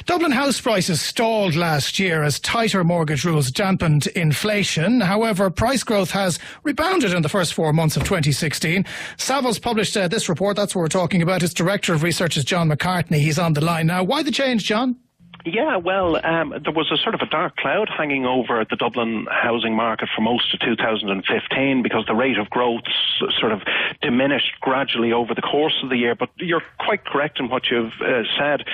Dublin house prices stalled last year as tighter mortgage rules dampened inflation. However, price growth has rebounded in the first 4 months of 2016. Savills published this report. That's what we're talking about. Its Director of Research is John McCartney. He's on the line now. Why the change, John? Yeah, well, there was a sort of a dark cloud hanging over the Dublin housing market for most of 2015 because the rate of growth sort of diminished gradually over the course of the year. But you're quite correct in what you've said.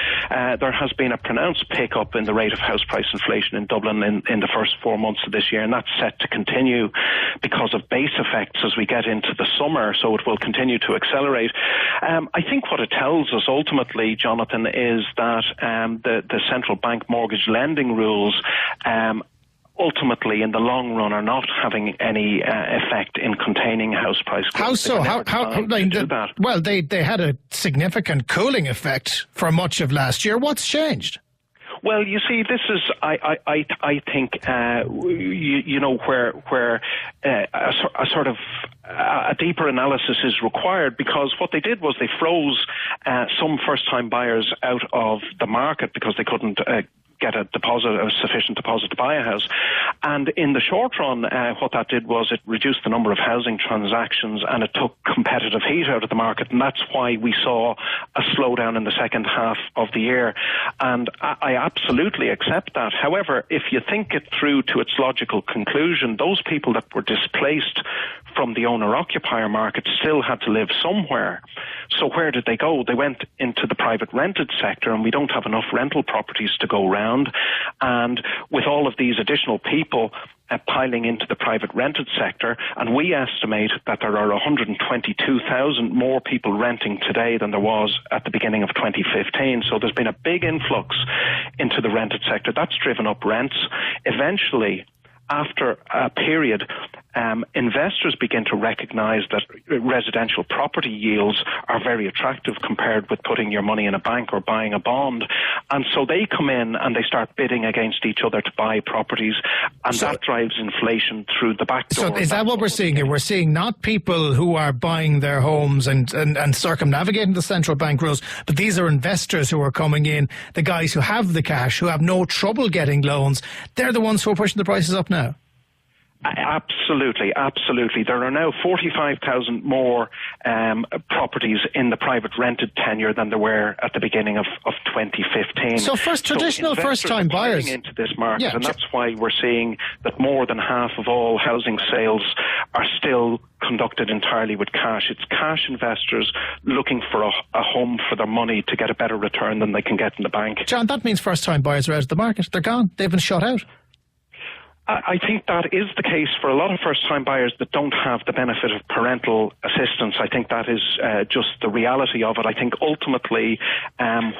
There has been a pronounced pickup in the rate of house price inflation in Dublin in the first 4 months of this year, and that's set to continue because of base effects as we get into the summer, so it will continue to accelerate. I think what it tells us ultimately, Jonathan, is that the central bank mortgage lending rules ultimately in the long run are not having any effect in containing house price growth. How so? Well, they had a significant cooling effect for much of last year. What's changed? Well, you see, this is, I think, you know, where a sort of a deeper analysis is required, because what they did was they froze some first-time buyers out of the market because they couldn't get a sufficient deposit to buy a house. And in the short run, what that did was it reduced the number of housing transactions and it took competitive heat out of the market. And that's why we saw a slowdown in the second half of the year. And I absolutely accept that. However, if you think it through to its logical conclusion, those people that were displaced from the owner-occupier market still had to live somewhere. So where did they go? They went into the private rented sector, and we don't have enough rental properties to go round. And with all of these additional people piling into the private rented sector, and we estimate that there are 122,000 more people renting today than there was at the beginning of 2015. So there's been a big influx into the rented sector. That's driven up rents. Eventually, after a period, investors begin to recognise that residential property yields are very attractive compared with putting your money in a bank or buying a bond. And so they come in and they start bidding against each other to buy properties, and that drives inflation through the back door. So is that what we're seeing here? We're seeing not people who are buying their homes and circumnavigating the central bank rules, but these are investors who are coming in, the guys who have the cash, who have no trouble getting loans. They're the ones who are pushing the prices up now. Absolutely, absolutely. There are now 45,000 more properties in the private rented tenure than there were at the beginning of 2015. So traditional first-time buyers into this market, and that's why we're seeing that more than half of all housing sales are still conducted entirely with cash. It's cash investors looking for a home for their money to get a better return than they can get in the bank. John, that means first-time buyers are out of the market. They're gone. They've been shut out. I think that is the case for a lot of first-time buyers that don't have the benefit of parental assistance. I think that is just the reality of it. I think ultimately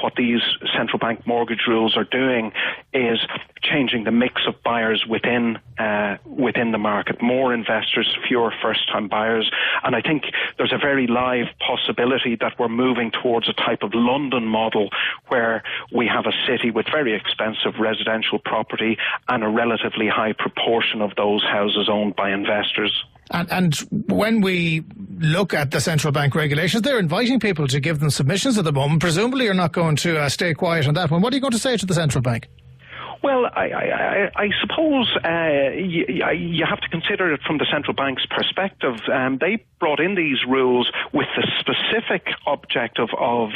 what these central bank mortgage rules are doing is changing the mix of buyers within the market. More investors, fewer first-time buyers. And I think there's a very live possibility that we're moving towards a type of London model where we have a city with very expensive residential property and a relatively high proportion of those houses owned by investors. And when we look at the central bank regulations, they're inviting people to give them submissions at the moment. Presumably you're not going to stay quiet on that one. What are you going to say to the central bank? Well, I suppose you have to consider it from the central bank's perspective. They brought in these rules with the specific objective of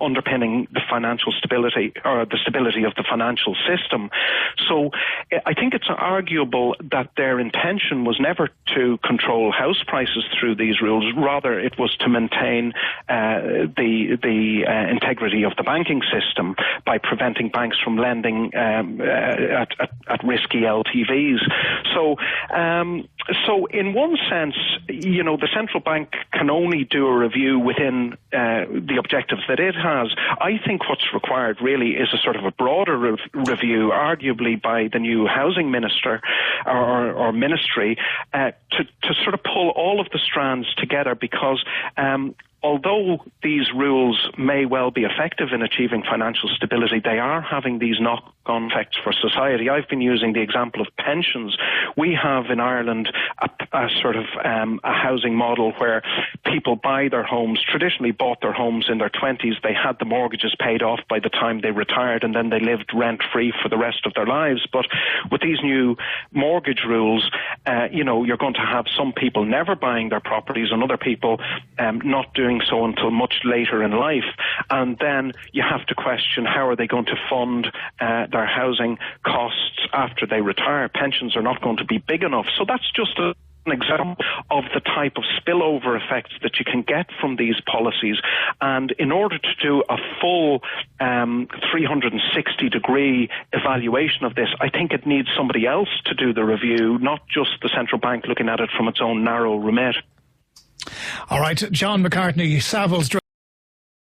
underpinning the financial stability, or the stability of the financial system. So I think it's arguable that their intention was never to control house prices through these rules. Rather, it was to maintain the integrity of the banking system by preventing banks from lending at risky LTVs. So in one sense, you know, the central bank can only do a review within the objectives that it has. I think what's required really is a sort of a broader review, arguably by the new housing minister or ministry, to sort of pull all of the strands together, because although these rules may well be effective in achieving financial stability, they are having these knock-on effects for society. I've been using the example of pensions. We have in Ireland a sort of a housing model where people buy their homes, traditionally bought their homes in their 20s. They had the mortgages paid off by the time they retired, and then they lived rent-free for the rest of their lives. But with these new mortgage rules, you're going to have some people never buying their properties and other people not doing so until much later in life. And then you have to question, how are they going to fund their housing costs after they retire? Pensions are not going to be big enough. So that's just an example of the type of spillover effects that you can get from these policies. And in order to do a full 360-degree evaluation of this, I think it needs somebody else to do the review, not just the central bank looking at it from its own narrow remit. All right, John McCartney, Savills